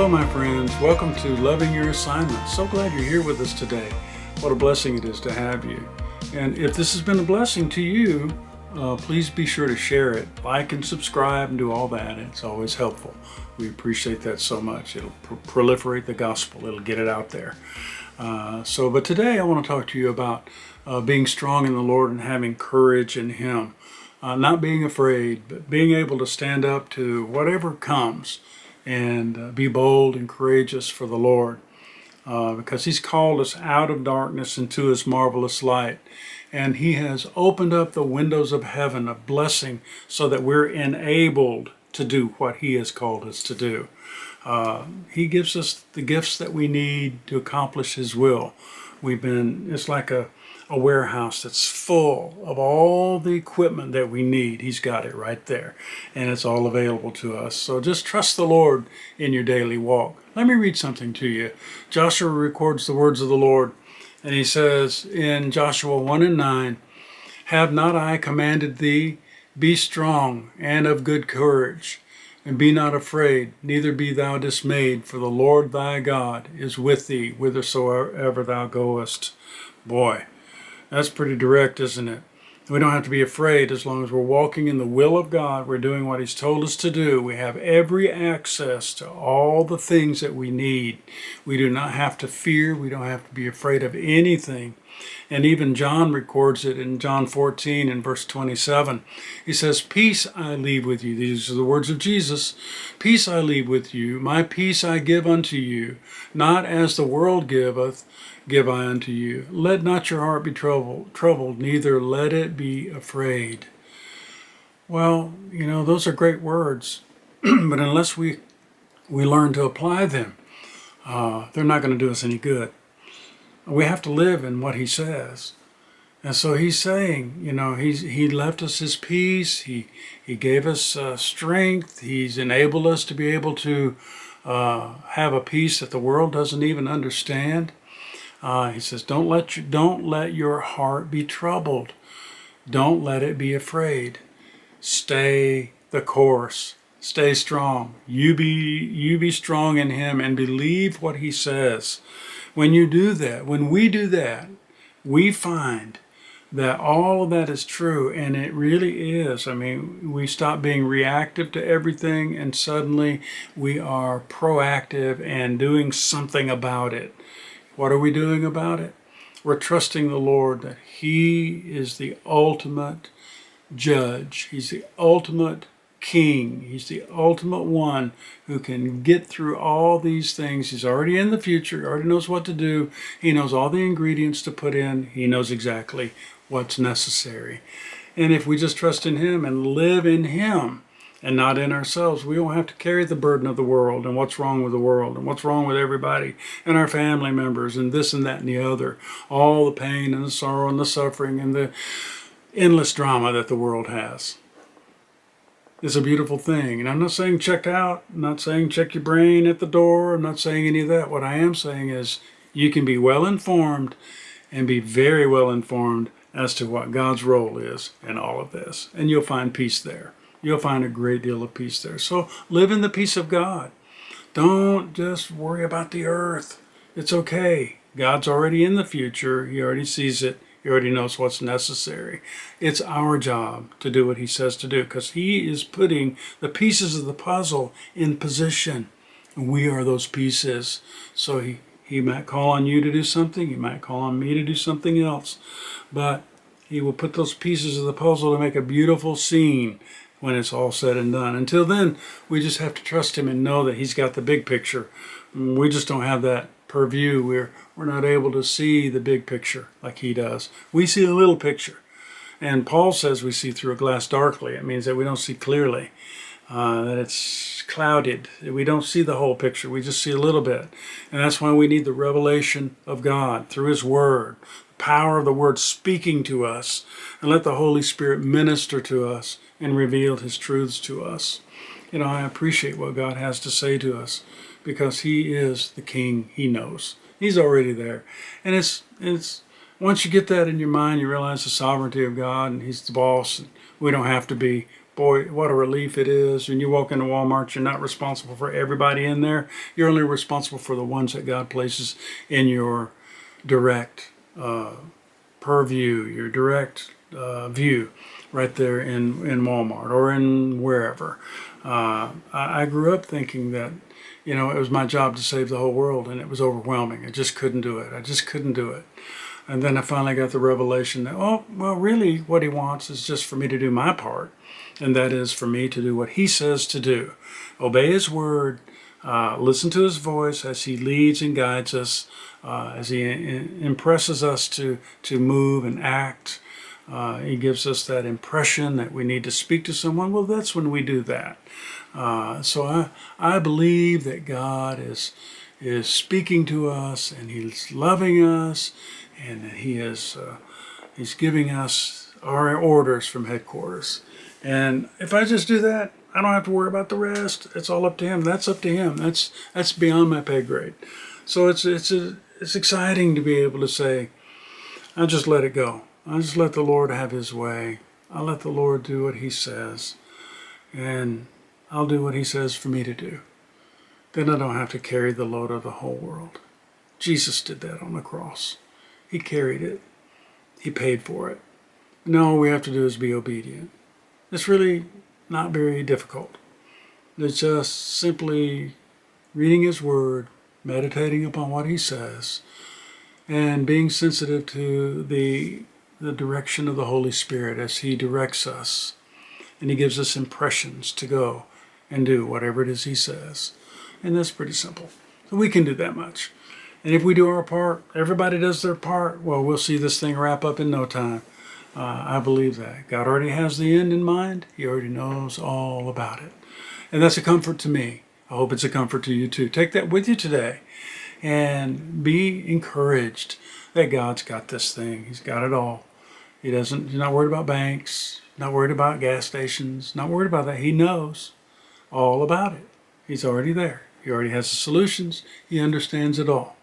Hello, my friends. Welcome to Loving Your Assignment. So glad you're here with us today. What a blessing it is to have you. And if this has been a blessing to you, please be sure to share it. Like and subscribe and do all that. It's always helpful. We appreciate that so much. It'll proliferate the gospel. It'll get it out there. But today I want to talk to you about being strong in the Lord and having courage in Him. Not being afraid, but being able to stand up to whatever comes and be bold and courageous for the Lord. Because He's called us out of darkness into His marvelous light. And He has opened up the windows of heaven of blessing so that we're enabled to do what He has called us to do. He gives us the gifts that we need to accomplish His will. It's like a warehouse that's full of all the equipment that we need. He's got it right there, and it's all available to us. So just trust the Lord in your daily walk. Let me read something to you. Joshua records the words of the Lord, and he says in Joshua 1:9, "Have not I commanded thee? Be strong and of good courage, and be not afraid, neither be thou dismayed, for the Lord thy God is with thee whithersoever thou goest." Boy, that's pretty direct, isn't it? We don't have to be afraid as long as we're walking in the will of God. We're doing what He's told us to do. We have every access to all the things that we need. We do not have to fear. We don't have to be afraid of anything. And even John records it in John 14 and verse 27. He says, "Peace I leave with you." These are the words of Jesus. "Peace I leave with you. My peace I give unto you. Not as the world giveth, give I unto you. Let not your heart be troubled, neither let it be afraid." Well, those are great words, but unless we learn to apply them, they're not going to do us any good. We have to live in what He says. And so He's saying, He left us His peace. He gave us strength. He's enabled us to be able to have a peace that the world doesn't even understand. He says, don't let your heart be troubled. Don't let it be afraid. Stay the course. Stay strong. You be strong in Him and believe what He says. When you do that, when we do that, we find that all of that is true, and it really is. I mean, we stop being reactive to everything, and suddenly we are proactive and doing something about it. What are we doing about it? We're trusting the Lord that He is the ultimate judge. He's the ultimate King. He's the ultimate one who can get through all these things. He's already in the future. He already knows what to do. He knows all the ingredients to put in. He knows exactly what's necessary. And if we just trust in Him and live in Him and not in ourselves, we won't have to carry the burden of the world and what's wrong with the world and what's wrong with everybody and our family members and this and that and the other. All the pain and the sorrow and the suffering and the endless drama that the world has. It's a beautiful thing. And I'm not saying check out. I'm not saying check your brain at the door. I'm not saying any of that. What I am saying is you can be well informed and be very well informed as to what God's role is in all of this. And you'll find peace there. You'll find a great deal of peace there. So live in the peace of God. Don't just worry about the earth. It's okay. God's already in the future. He already sees it. He already knows what's necessary. It's our job to do what He says to do, because He is putting the pieces of the puzzle in position. And we are those pieces. So He might call on you to do something. He might call on me to do something else. But He will put those pieces of the puzzle to make a beautiful scene when it's all said and done. Until then, we just have to trust Him and know that He's got the big picture. We just don't have that purview. We're not able to see the big picture like He does. We see the little picture. And Paul says we see through a glass darkly. It means that we don't see clearly, that it's clouded. We don't see the whole picture. We just see a little bit. And that's why we need the revelation of God through His Word, the power of the Word speaking to us, and let the Holy Spirit minister to us and reveal His truths to us. I appreciate what God has to say to us, because He is the King. He knows. He's already there. And it's once you get that in your mind, you realize the sovereignty of God, and He's the boss. And we don't have to be. Boy, what a relief it is. When you walk into Walmart, you're not responsible for everybody in there. You're only responsible for the ones that God places in your direct purview, your direct view right there in Walmart or in wherever. I grew up thinking that, it was my job to save the whole world, and it was overwhelming. I just couldn't do it. I just couldn't do it. And then I finally got the revelation that, really what he wants is just for me to do my part. And that is for me to do what he says to do. Obey his word, listen to his voice as he leads and guides us, as he impresses us to move and act. He gives us that impression that we need to speak to someone. Well, that's when we do that. So I believe that God is speaking to us, and he's loving us, and that he's giving us our orders from headquarters. And if I just do that, I don't have to worry about the rest. It's all up to him. That's up to him. That's beyond my pay grade. So it's exciting to be able to say, I just let it go. I just let the Lord have his way. I let the Lord do what he says, and I'll do what he says for me to do. Then I don't have to carry the load of the whole world. Jesus did that on the cross. He carried it. He paid for it. Now all we have to do is be obedient. It's really not very difficult. It's just simply reading his word, meditating upon what he says, and being sensitive to the direction of the Holy Spirit as he directs us. And he gives us impressions to go and do whatever it is he says. And that's pretty simple. So we can do that much. And if we do our part, everybody does their part, well, we'll see this thing wrap up in no time. I believe that. God already has the end in mind. He already knows all about it. And that's a comfort to me. I hope it's a comfort to you too. Take that with you today and be encouraged that God's got this thing. He's got it all. He's not worried about banks, not worried about gas stations, not worried about that. He knows all about it. He's already there. He already has the solutions. He understands it all.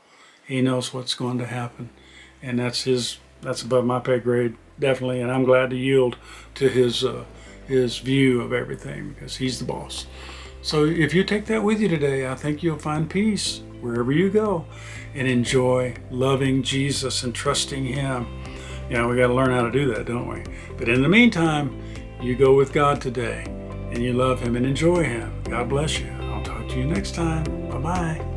He knows what's going to happen. And that's above my pay grade, definitely. And I'm glad to yield to his view of everything, because he's the boss. So if you take that with you today, I think you'll find peace wherever you go and enjoy loving Jesus and trusting him. We got to learn how to do that, don't we? But in the meantime, you go with God today and you love him and enjoy him. God bless you. I'll talk to you next time. Bye-bye.